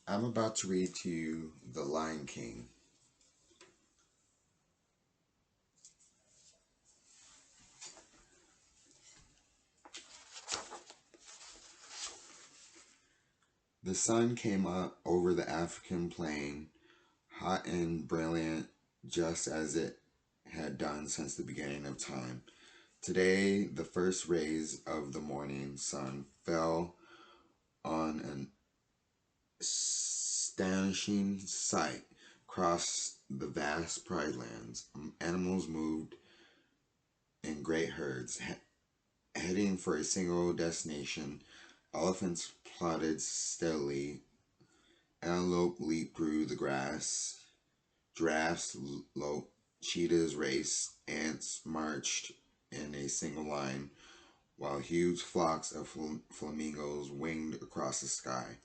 I'm about to read to you The Lion King. The sun came up over the African plain, hot and brilliant, just as it had done since the beginning of time. Today, the first rays of the morning sun fell on an astonishing sight across the vast pride lands. Animals moved in great herds, heading for a single destination. Elephants plodded steadily, antelope leaped through the grass, giraffes loped, cheetahs raced, ants marched in a single line, while huge flocks of flamingos winged across the sky.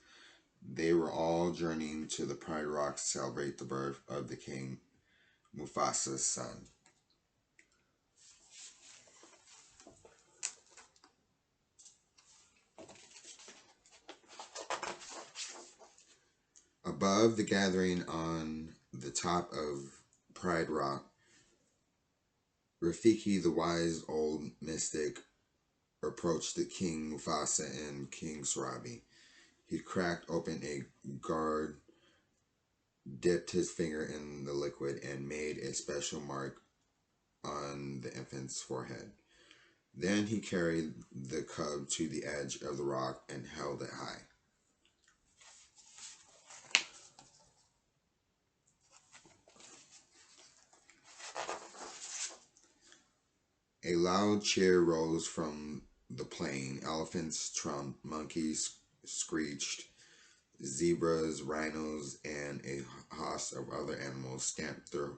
They were all journeying to the Pride Rock to celebrate the birth of the king, Mufasa's son. Above the gathering on the top of Pride Rock, Rafiki, the wise old mystic, approached the King Mufasa and King Sarabi. He cracked open a gourd, dipped his finger in the liquid, and made a special mark on the infant's forehead. Then he carried the cub to the edge of the rock and held it high. A loud cheer rose from the plain. Elephants trumped, monkeys screeched, zebras, rhinos, and a host of other animals stamped their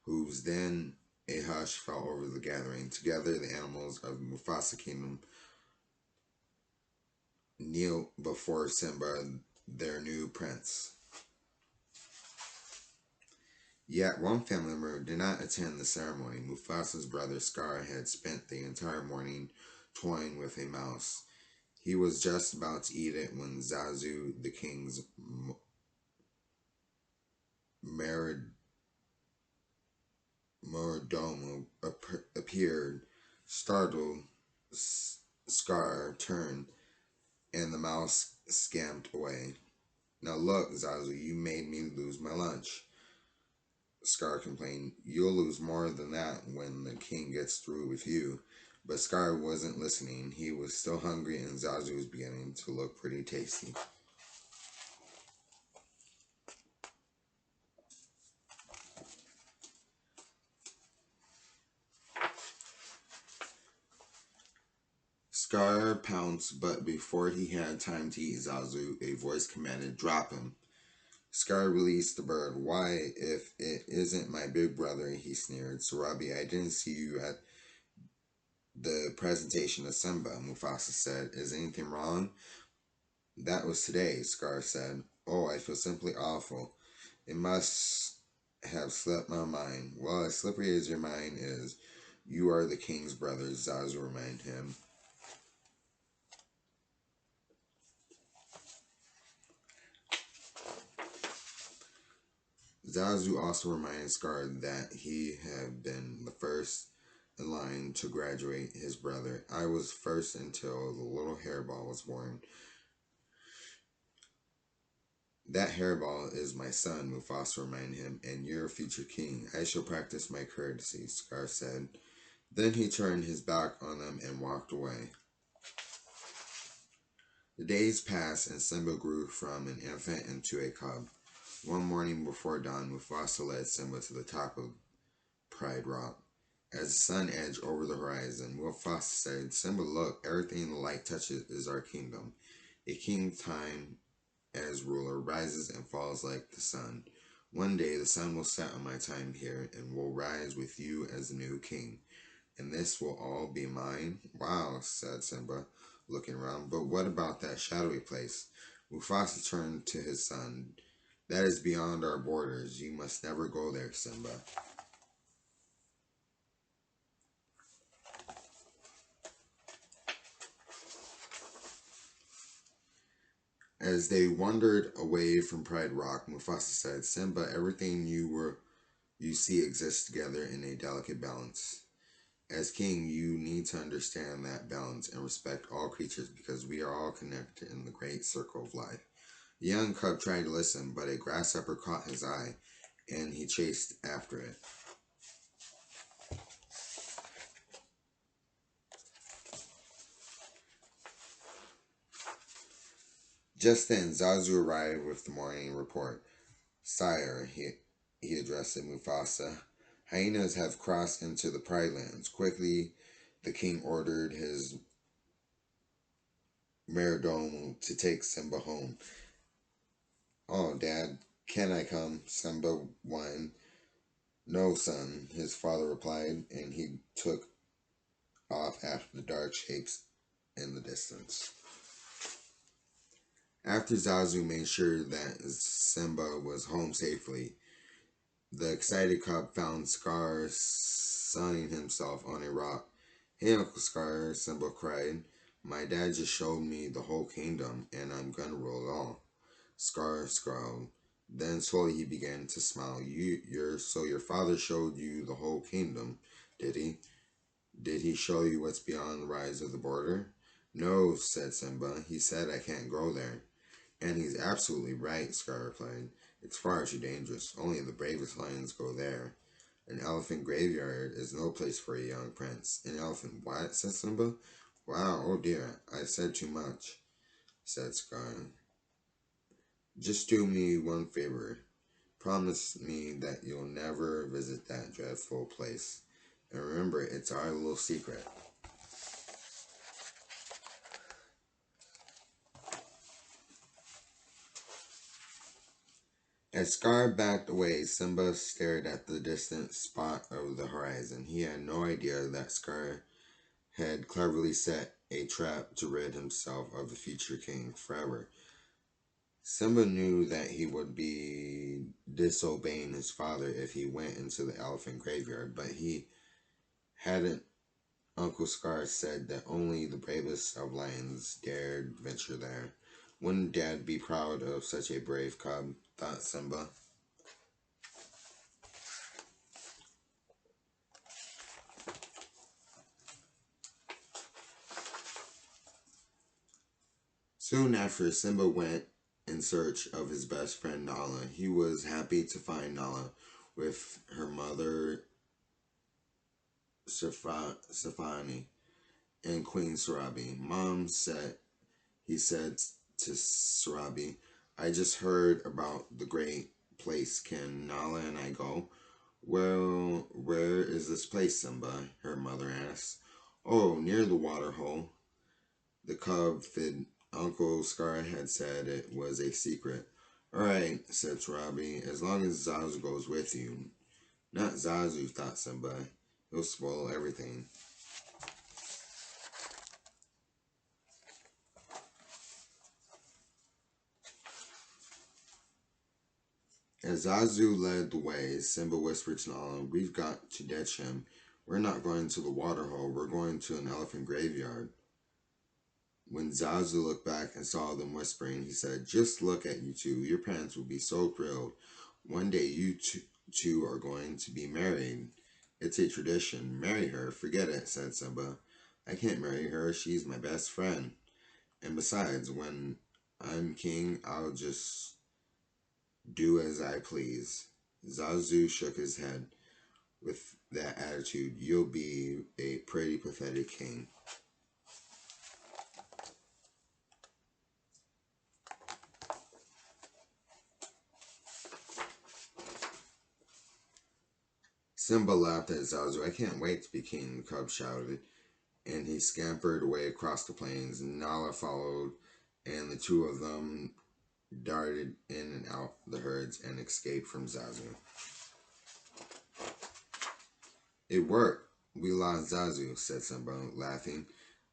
hooves. Then a hush fell over the gathering. Together, the animals of Mufasa Kingdom knelt before Simba, their new prince. Yet one family member did not attend the ceremony. Mufasa's brother Scar had spent the entire morning toying with a mouse. He was just about to eat it when Zazu, the king's Mordomo, appeared. Startled, Scar turned, and the mouse scampered away. "Now look, Zazu, you made me lose my lunch," Scar complained. "You'll lose more than that when the king gets through with you." But Scar wasn't listening. He was still hungry, and Zazu was beginning to look pretty tasty. Scar pounced, but before he had time to eat Zazu, a voice commanded, "Drop him." Scar released the bird. "Why, if it isn't my big brother," he sneered. "Sarabi, I didn't see you at the presentation of Simba," Mufasa said. "Is anything wrong?" "That was today," Scar said. "Oh, I feel simply awful. It must have slipped my mind." "Well, as slippery as your mind is, you are the king's brother," Zazu reminded him. Zazu also reminded Scar that he had been the first in line to graduate his brother. "I was first until the little hairball was born." "That hairball is my son," Mufasa reminded him, "and your future king. I shall practice my courtesy," Scar said. Then he turned his back on them and walked away. The days passed, and Simba grew from an infant into a cub. One morning before dawn, Mufasa led Simba to the top of Pride Rock. As the sun edged over the horizon, Mufasa said, "Simba, look, everything the light touches is our kingdom. A king's time as ruler rises and falls like the sun. One day the sun will set on my time here and will rise with you as the new king. And this will all be mine?" "Wow," said Simba, looking around. "But what about that shadowy place?" Mufasa turned to his son. "That is beyond our borders. You must never go there, Simba." As they wandered away from Pride Rock, Mufasa said, Simba, everything you see exists together in a delicate balance. As king, you need to understand that balance and respect all creatures because we are all connected in the great circle of life. The young cub tried to listen, but a grasshopper caught his eye, and he chased after it. Just then, Zazu arrived with the morning report. Sire, he addressed Mufasa, hyenas have crossed into the Pride Lands. Quickly, the king ordered his Meridomo to take Simba home. Oh, Dad, can I come? Simba whined. No, son, his father replied, and he took off after the dark shapes in the distance. After Zazu made sure that Simba was home safely, the excited cub found Scar sunning himself on a rock. Hey, Uncle Scar, Simba cried. My dad just showed me the whole kingdom, and I'm gonna rule it all. Scar scowled. Then slowly he began to smile. So your father showed you the whole kingdom, did he? Did he show you what's beyond the rise of the border? No, said Simba. He said I can't go there. And he's absolutely right, Scar replied. It's far too dangerous. Only the bravest lions go there. An elephant graveyard is no place for a young prince. An elephant what? Said Simba. Wow, oh dear, I said too much, said Scar. Just do me one favor. Promise me that you'll never visit that dreadful place. And remember, it's our little secret. As Scar backed away, Simba stared at the distant spot over the horizon. He had no idea that Scar had cleverly set a trap to rid himself of the future king forever. Simba knew that he would be disobeying his father if he went into the elephant graveyard, but he hadn't. Uncle Scar said that only the bravest of lions dared venture there. Wouldn't Dad be proud of such a brave cub? Thought Simba. Soon after, Simba went in search of his best friend Nala. He was happy to find Nala with her mother Safani and Queen Sarabi. He said to Sarabi, I just heard about the great place. Can Nala and I go? Well, where is this place, Simba? Her mother asked. Oh, near the water hole. The cub fid Uncle Scar had said it was a secret. All right, said Sarabi, as long as Zazu goes with you. Not Zazu, thought Simba. He'll spoil everything. As Zazu led the way, Simba whispered to Nala, we've got to ditch him. We're not going to the water hole, we're going to an elephant graveyard. When Zazu looked back and saw them whispering, he said, just look at you two. Your parents will be so thrilled. One day you two are going to be married. It's a tradition. Marry her. Forget it, said Simba. I can't marry her. She's my best friend. And besides, when I'm king, I'll just do as I please. Zazu shook his head. With that attitude, you'll be a pretty pathetic king. Simba laughed at Zazu. I can't wait to be king, the cub shouted, and he scampered away across the plains. Nala followed, and the two of them darted in and out the herds and escaped from Zazu. It worked. We lost Zazu, said Simba, laughing.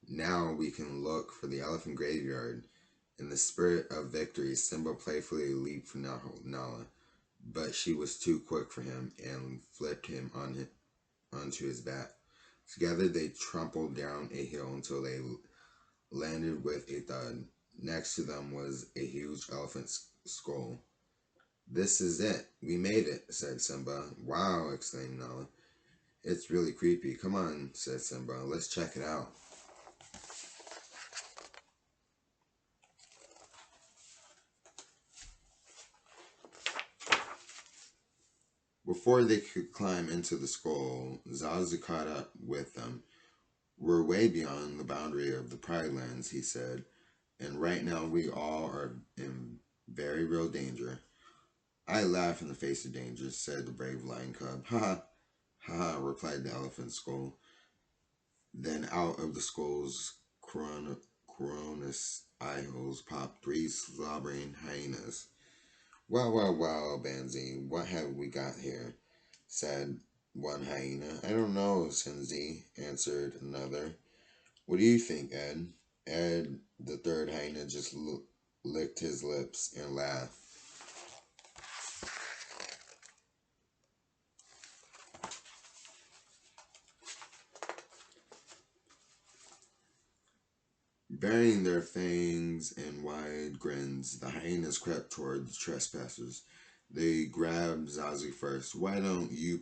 Now we can look for the elephant graveyard. In the spirit of victory, Simba playfully leaped for Nala, but she was too quick for him and flipped him onto his back. Together they trampled down a hill until they landed with a thud. Next to them was a huge elephant skull. "This is it. We made it," said Simba. "Wow," exclaimed Nala. "It's really creepy." "Come on," said Simba. "Let's check it out." Before they could climb into the skull, Zazu caught up with them. "We're way beyond the boundary of the Pride Lands," he said, "and right now we all are in very real danger." "I laugh in the face of danger," said the brave lion cub. "Ha ha, ha ha," replied the elephant skull. Then out of the skull's coronous eye holes popped three slobbering hyenas. "Well, well, well, Banzi, what have we got here?" said one hyena. "I don't know, Sinzi," answered another. "What do you think, Ed?" Ed, the third hyena, just licked his lips and laughed. Burying their fangs in wide grins, the hyenas crept toward the trespassers. They grabbed Zazu first. "Why don't you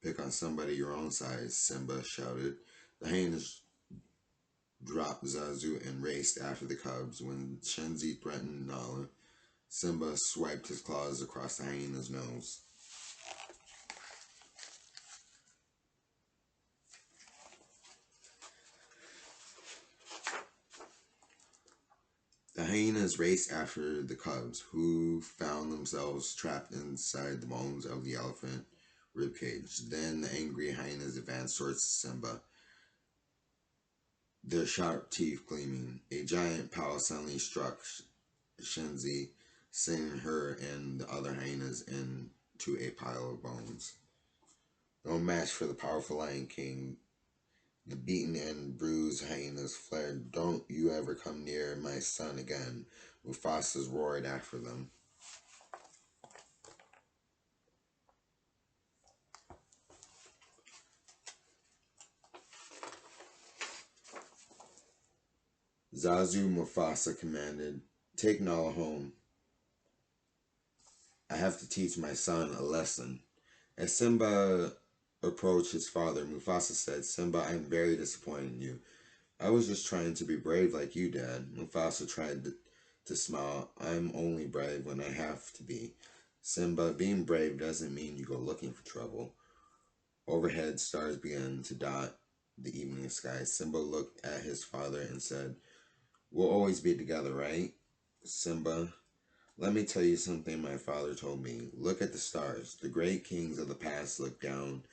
pick on somebody your own size?" Simba shouted. The hyenas dropped Zazu and raced after the cubs. When Shenzi threatened Nala, Simba swiped his claws across the hyena's nose. The hyenas raced after the cubs, who found themselves trapped inside the bones of the elephant ribcage. Then the angry hyenas advanced towards Simba, their sharp teeth gleaming. A giant paw suddenly struck Shenzi, sending her and the other hyenas into a pile of bones. No match for the powerful Lion King. The beaten and bruised hyenas fled. "Don't you ever come near my son again," Mufasa roared after them. Zazu Mufasa commanded, "Take Nala home. I have to teach my son a lesson." As Simba approached his father, Mufasa said, "Simba, I'm very disappointed in you. I was just trying to be brave like you, Dad." Mufasa tried to smile. "I'm only brave when I have to be. Simba, being brave doesn't mean you go looking for trouble." Overhead, stars began to dot the evening sky. Simba looked at his father and said, "We'll always be together, right?" "Simba, let me tell you something my father told me. Look at the stars. The great kings of the past look down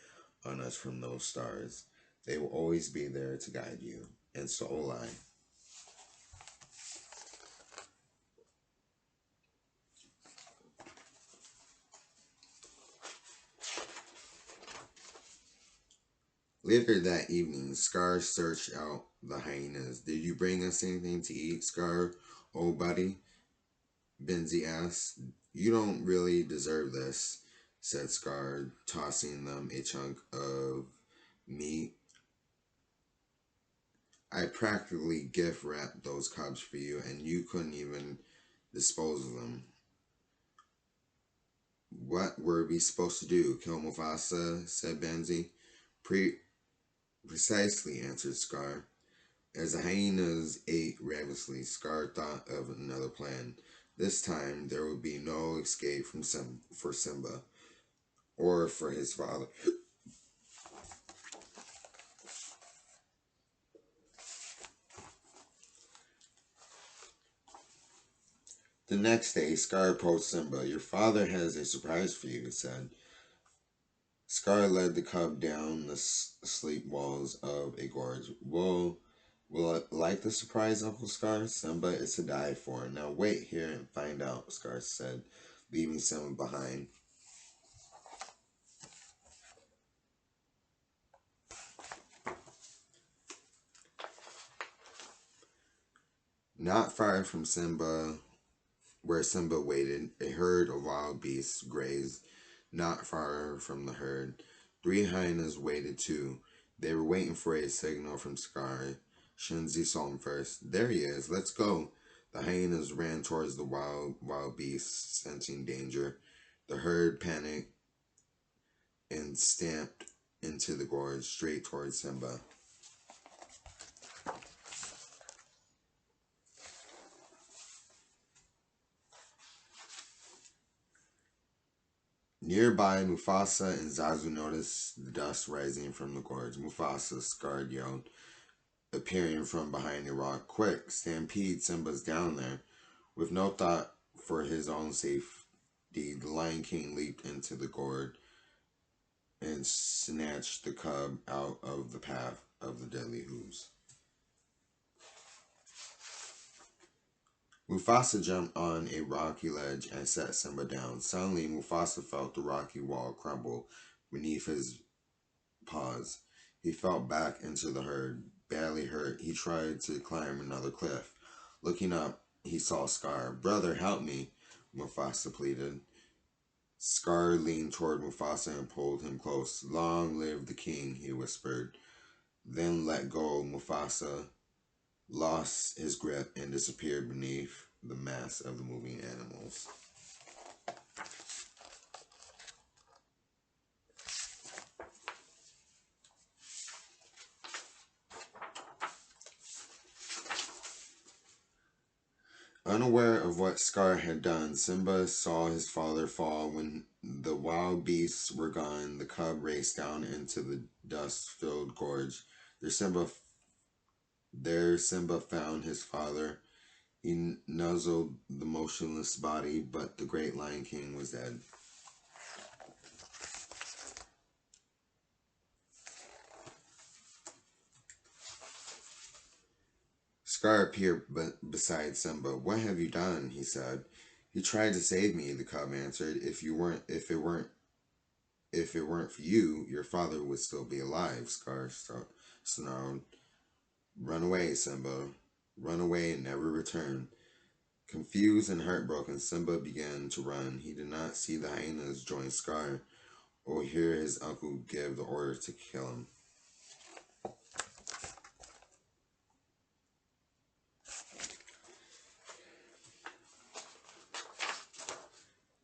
on us from those stars. They will always be there to guide you. And so will I." Later that evening, Scar searched out the hyenas. "Did you bring us anything to eat, Scar, old buddy?" Benzi asked. "You don't really deserve this," said Scar, tossing them a chunk of meat. "I practically gift wrapped those cubs for you, and you couldn't even dispose of them." "What were we supposed to do? Kill Mufasa?" said Benzi. Precisely," answered Scar. As the hyenas ate ravenously, Scar thought of another plan. This time there would be no escape for Simba or for his father. The next day, Scar approached Simba. "Your father has a surprise for you," he said. Scar led the cub down the steep walls of a gorge. Will it like the surprise, Uncle Scar?" "Simba, it's to die for. Now wait here and find out," Scar said, leaving Simba behind. Not far from where Simba waited, a herd of wild beasts grazed not far from the herd. Three hyenas waited too. They were waiting for a signal from Scar. Shenzi saw him first. "There he is. Let's go." The hyenas ran towards the wild beasts, sensing danger. The herd panicked and stamped into the gorge straight towards Simba. Nearby, Mufasa and Zazu noticed the dust rising from the gorge. Mufasa, scarred, yelled, appearing from behind a rock. Quick, stampede, Simba's down there. With no thought for his own safety, the Lion King leaped into the gorge and snatched the cub out of the path of the deadly hooves. Mufasa jumped on a rocky ledge and set Simba down. Suddenly, Mufasa felt the rocky wall crumble beneath his paws. He fell back into the herd. Badly hurt, he tried to climb another cliff. Looking up, he saw Scar. "Brother, help me," Mufasa pleaded. Scar leaned toward Mufasa and pulled him close. "Long live the king," he whispered. Then let go. Mufasa lost his grip and disappeared beneath the mass of the moving animals. Unaware of what Scar had done, Simba saw his father fall. When the wild beasts were gone, the cub raced down into the dust-filled gorge. There Simba found his father. He nuzzled the motionless body, but the great Lion King was dead. Scar appeared beside Simba. "What have you done?" he said. "He tried to save me," the cub answered. If it weren't for you, your father would still be alive," Scar snarled. "Run away, Simba. Run away and never return." Confused and heartbroken, Simba began to run. He did not see the hyenas join Scar or hear his uncle give the order to kill him.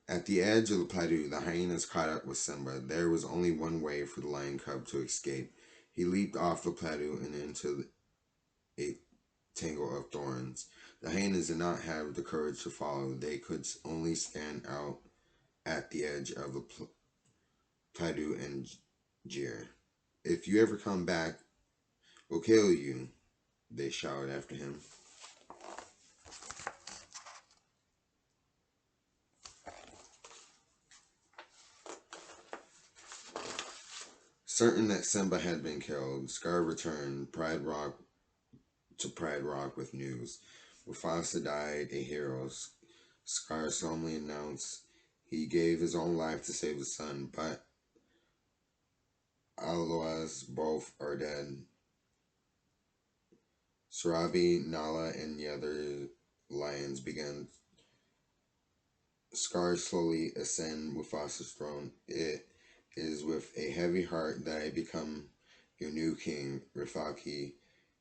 At the edge of the plateau, the hyenas caught up with Simba. There was only one way for the lion cub to escape. He leaped off the plateau and into a tangle of thorns. The hyenas did not have the courage to follow. They could only stand out at the edge of the plateau and jeer. "If you ever come back, we'll kill you," they shouted after him. Certain that Simba had been killed, Scar returned Pride Rock with news. Mufasa died a hero. Scar solemnly announced he gave his own life to save his son, but Alawas both are dead. Sarabi, Nala, and the other lions began. Scar slowly ascend Mufasa's throne. "It is with a heavy heart that I become your new king," Rafiki,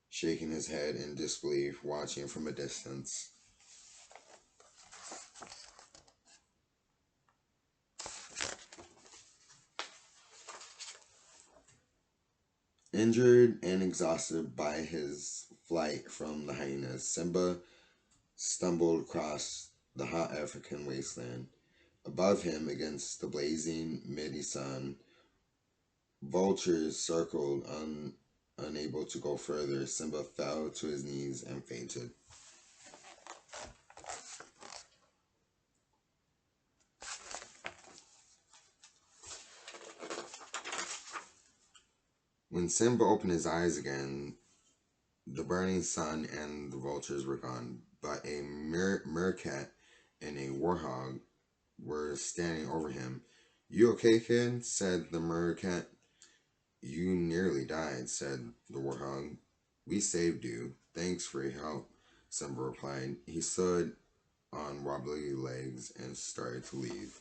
shaking his head in disbelief, watching from a distance. Injured and exhausted by his flight from the hyenas, Simba stumbled across the hot African wasteland. Above him, against the blazing midday sun, vultures circled, unable to go further. Simba fell to his knees and fainted. When Simba opened his eyes again, the burning sun and the vultures were gone, but a meerkat and a warthog were standing over him. "You okay, kid?" said the meerkat. "You nearly died," said the warthog. "We saved you. Thanks for your help," Simba replied. He stood on wobbly legs and started to leave.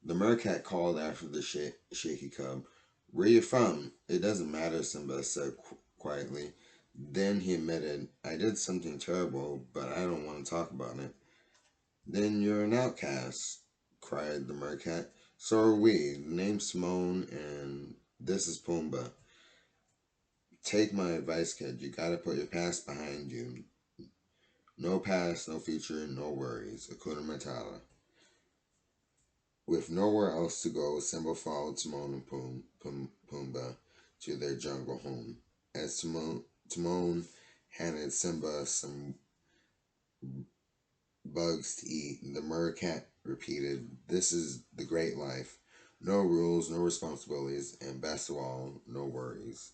The meerkat called after the shaky cub. "Where you from?" "It doesn't matter," Simba said quietly. Then he admitted, "I did something terrible, but I don't want to talk about it." "Then you're an outcast," cried the meerkat. "So are we. The name's Simone, and this is Pumbaa. Take my advice, kid. You gotta put your past behind you. No past, no future, no worries. Hakuna Matata." With nowhere else to go, Simba followed Timon and Pumbaa to their jungle home. As Timon handed Simba some bugs to eat, the meerkat repeated, "This is the great life. No rules, no responsibilities, and best of all, no worries."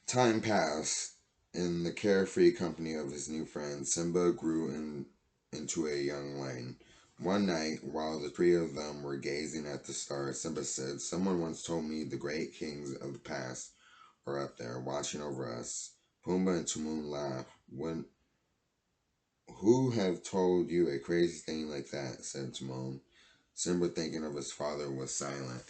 Time passed. In the carefree company of his new friends, Simba grew into a young lion. One night, while the three of them were gazing at the stars, Simba said, "Someone once told me the great kings of the past are up there, watching over us." Pumbaa and Timon laughed. "Who have told you a crazy thing like that?" said Timon. Simba, thinking of his father, was silent.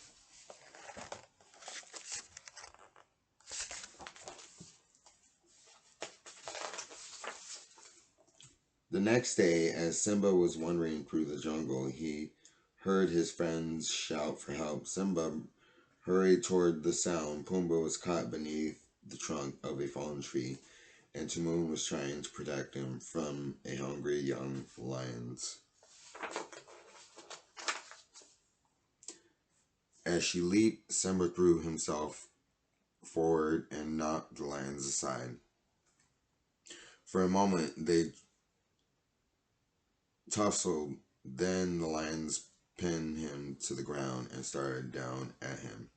The next day, as Simba was wandering through the jungle, he heard his friends shout for help. Simba hurried toward the sound. Pumbaa was caught beneath the trunk of a fallen tree, and Timon was trying to protect him from a hungry young lions. As she leaped, Simba threw himself forward and knocked the lions aside. For a moment, they tussled. Then the lions pinned him to the ground and started down at him.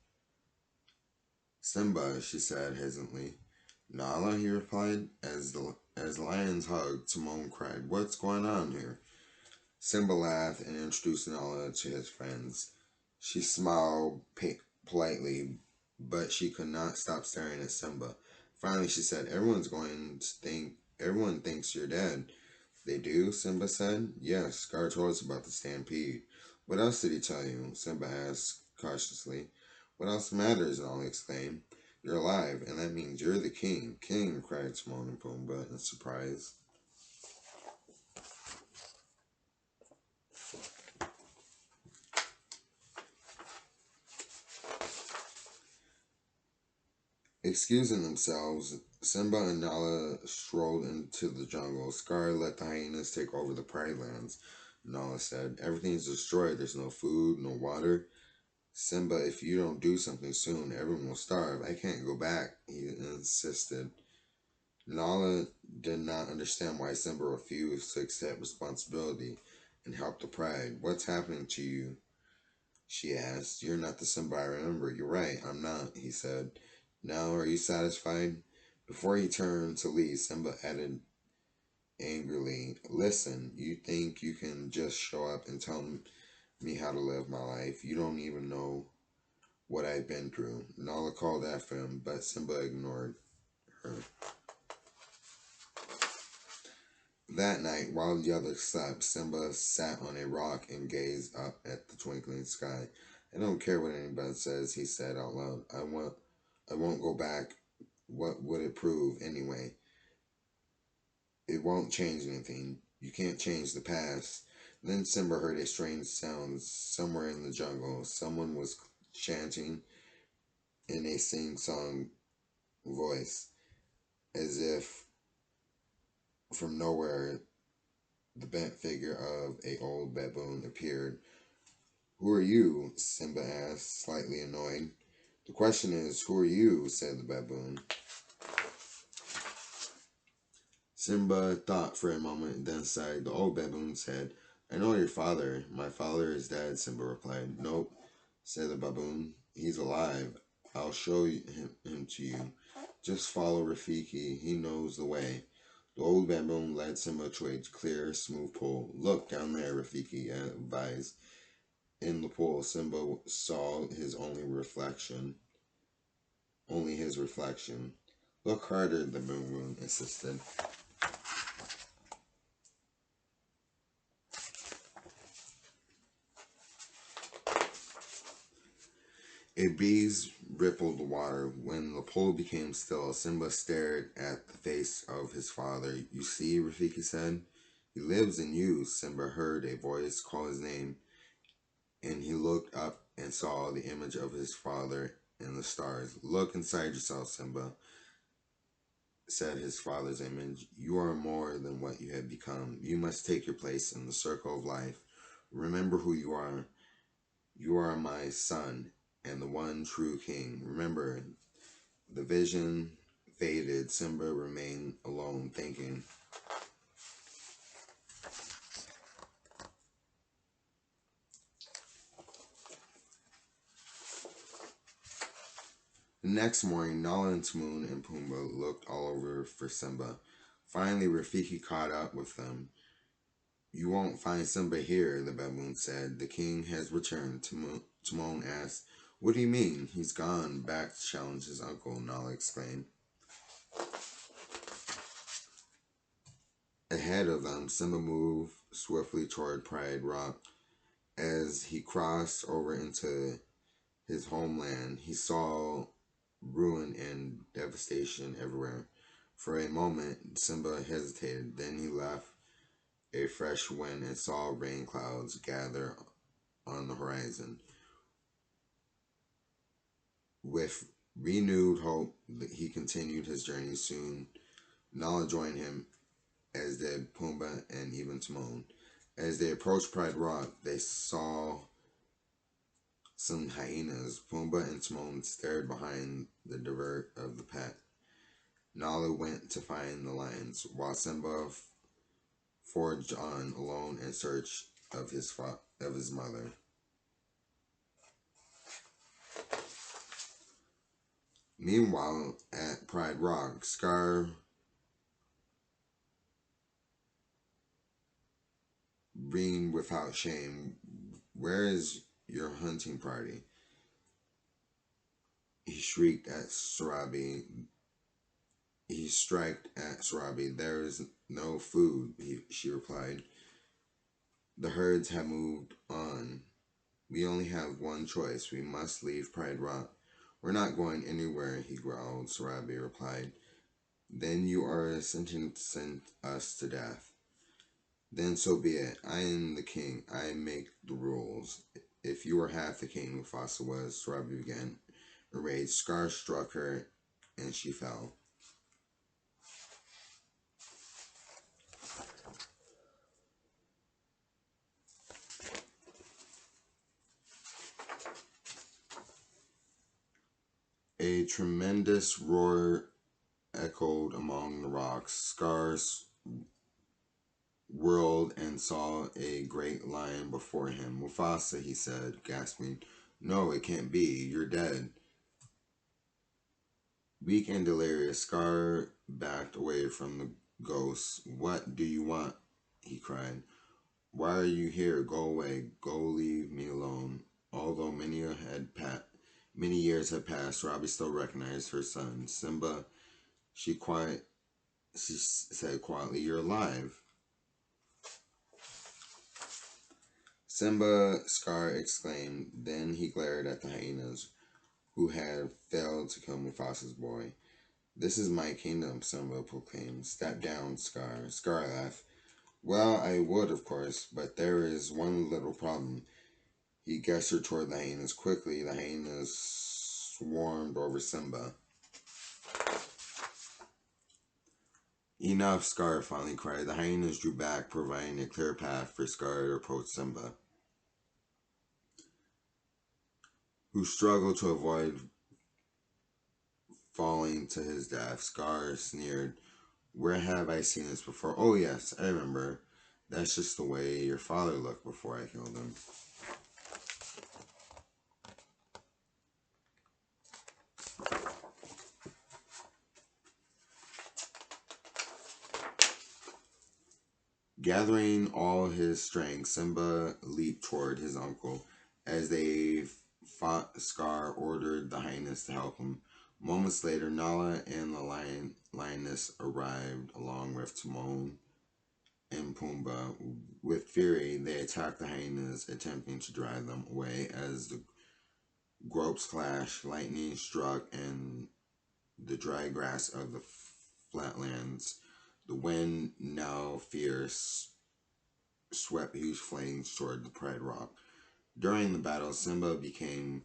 "Simba," she said hesitantly. "Nala," he replied. As lions hugged, Timon cried, "What's going on here?" Simba laughed and introduced Nala to his friends. She smiled politely, but she could not stop staring at Simba. Finally, she said, Everyone thinks you're dead." "They do?" Simba said. "Yes, Scar told us about the stampede." "What else did he tell you?" Simba asked cautiously. "What else matters?" Nala exclaimed. "You're alive, and that means you're the king." "King!" cried Timon and Pumbaa in surprise. Excusing themselves, Simba and Nala strolled into the jungle. "Scar let the hyenas take over the Pride Lands," Nala said. "Everything's destroyed. There's no food, no water." "Simba, if you don't do something soon, everyone will starve." "I can't go back," he insisted. Nala did not understand why Simba refused to accept responsibility and help the Pride. "What's happening to you?" she asked. "You're not the Simba I remember." "You're right, I'm not," he said. "Now, are you satisfied?" Before he turned to leave, Simba added angrily, "Listen, you think you can just show up and tell me how to live my life? You don't even know what I've been through." Nala called after him, but Simba ignored her. That night, while the others slept, Simba sat on a rock and gazed up at the twinkling sky. "I don't care what anybody says," he said out loud. I won't go back. What would it prove anyway? It won't change anything. You can't change the past." Then Simba heard a strange sound somewhere in the jungle. Someone was chanting in a sing-song voice, as if from nowhere. The bent figure of a old baboon appeared. "Who are you?" Simba asked, slightly annoyed. "The question is, who are you?" said the baboon. Simba thought for a moment, then sighed. The old baboon said, "I know your father." "My father is dead," Simba replied. "Nope," said the baboon. "He's alive. I'll show him to you. Just follow Rafiki. He knows the way." The old baboon led Simba to a clear, smooth pool. "Look down there," Rafiki advised. In the pool, Simba saw only his reflection. Look harder, the baboon insisted. A breeze rippled the water. When the pool became still, Simba stared at the face of his father. You see, Rafiki said. He lives in you. Simba heard a voice call his name, and he looked up and saw the image of his father in the stars. Look inside yourself, Simba, said his father's image. You are more than what you have become. You must take your place in the circle of life. Remember who you are. You are my son and the one true king. Remember, the vision faded. Simba remained alone, thinking. The next morning, Nala and Timoon and Pumbaa looked all over for Simba. Finally, Rafiki caught up with them. You won't find Simba here, the baboon said. The king has returned. Timon asked, What do you mean? He's gone back to challenge his uncle, Nala exclaimed. Ahead of them, Simba moved swiftly toward Pride Rock. As he crossed over into his homeland, he saw ruin and devastation everywhere. For a moment, Simba hesitated. Then he left a fresh wind and saw rain clouds gather on the horizon. With renewed hope, he continued his journey. Soon, Nala joined him, as did Pumbaa and even Timon. As they approached Pride Rock, they saw some hyenas. Pumbaa and Timon stared behind the divert of the pack. Nala went to find the lions, while Simba forged on alone in search of his mother. Meanwhile, at Pride Rock, Scar, being without shame, where is your hunting party? He shrieked at Sarabi. He striked at Sarabi. There is no food, she replied. The herds have moved on. We only have one choice. We must leave Pride Rock. We're not going anywhere, he growled. Sarabi replied. Then you are sentencing us to death. Then so be it. I am the king. I make the rules. If you were half the king, Mufasa was, Sarabi began. Enraged, Scar struck her, and she fell. A tremendous roar echoed among the rocks. Scar whirled and saw a great lion before him. Mufasa, he said, gasping. No, it can't be. You're dead. Weak and delirious, Scar backed away from the ghost. What do you want? He cried. Why are you here? Go away. Go, leave me alone. Although many years had passed, Robbie still recognized her son. Simba, she said quietly, You're alive. Simba, Scar exclaimed. Then he glared at the hyenas, who had failed to kill Mufasa's boy. This is my kingdom, Simba proclaimed. Step down, Scar. Scar laughed. Well, I would, of course, but there is one little problem. He gestured toward the hyenas. Quickly, the hyenas swarmed over Simba. Enough, Scar finally cried. The hyenas drew back, providing a clear path for Scar to approach Simba, who struggled to avoid falling to his death. Scar sneered. Where have I seen this before? Oh, yes, I remember. That's just the way your father looked before I killed him. Gathering all his strength, Simba leaped toward his uncle. As they fought, Scar ordered the hyenas to help him. Moments later, Nala and the lioness arrived along with Timon and Pumbaa. With fury, they attacked the hyenas, attempting to drive them away. As the groups clashed, lightning struck, and the dry grass of the flatlands. The wind, now fierce, swept huge flames toward the Pride Rock. During the battle, Simba became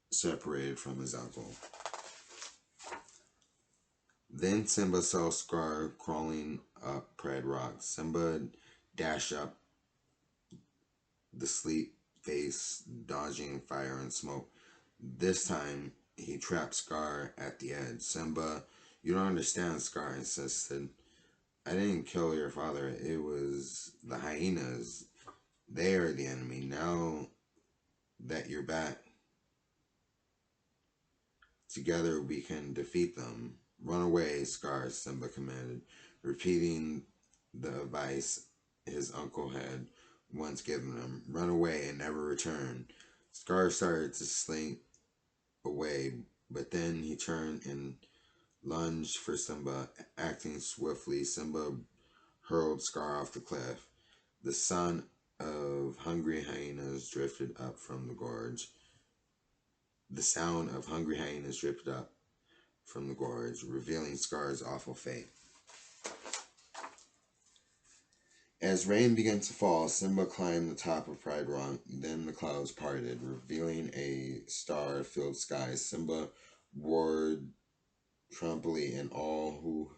separated from his uncle. Then Simba saw Scar crawling up Pride Rock. Simba dashed up the sleep face, dodging fire and smoke. This time, he trapped Scar at the edge. Simba, you don't understand, Scar insisted. I didn't kill your father. It was the hyenas. They are the enemy. Now that you're back, together we can defeat them. Run away, Scar, Simba commanded, repeating the advice his uncle had once given him. Run away and never return. Scar started to slink away, but then he turned and lunged for Simba. Acting swiftly, Simba hurled Scar off the cliff. The son of hungry hyenas drifted up from the gorge. The sound of hungry hyenas drifted up from the gorge, revealing Scar's awful fate. As rain began to fall, Simba climbed the top of Pride Rock. Then the clouds parted, revealing a star-filled sky. Simba roared trumpetly, and all who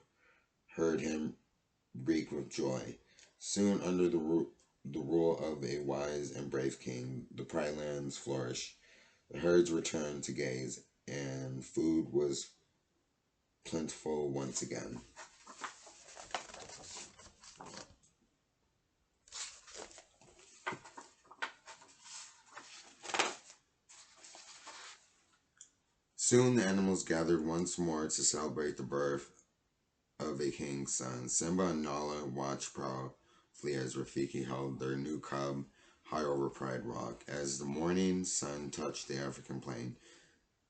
heard him reeked with joy. Soon, under the rule of a wise and brave king, the Pride lands flourished. The herds returned to gaze, and food was plentiful once again. Soon the animals gathered once more to celebrate the birth of a king's son. Simba and Nala watched proudly as Rafiki held their new cub high over Pride Rock. As the morning sun touched the African plain,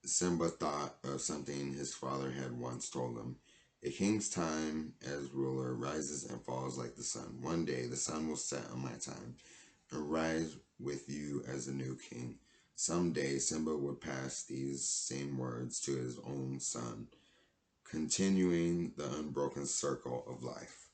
Simba thought of something his father had once told him. A king's time as ruler rises and falls like the sun. One day the sun will set on my time and rise with you as a new king. Someday Simba would pass these same words to his own son, continuing the unbroken circle of life.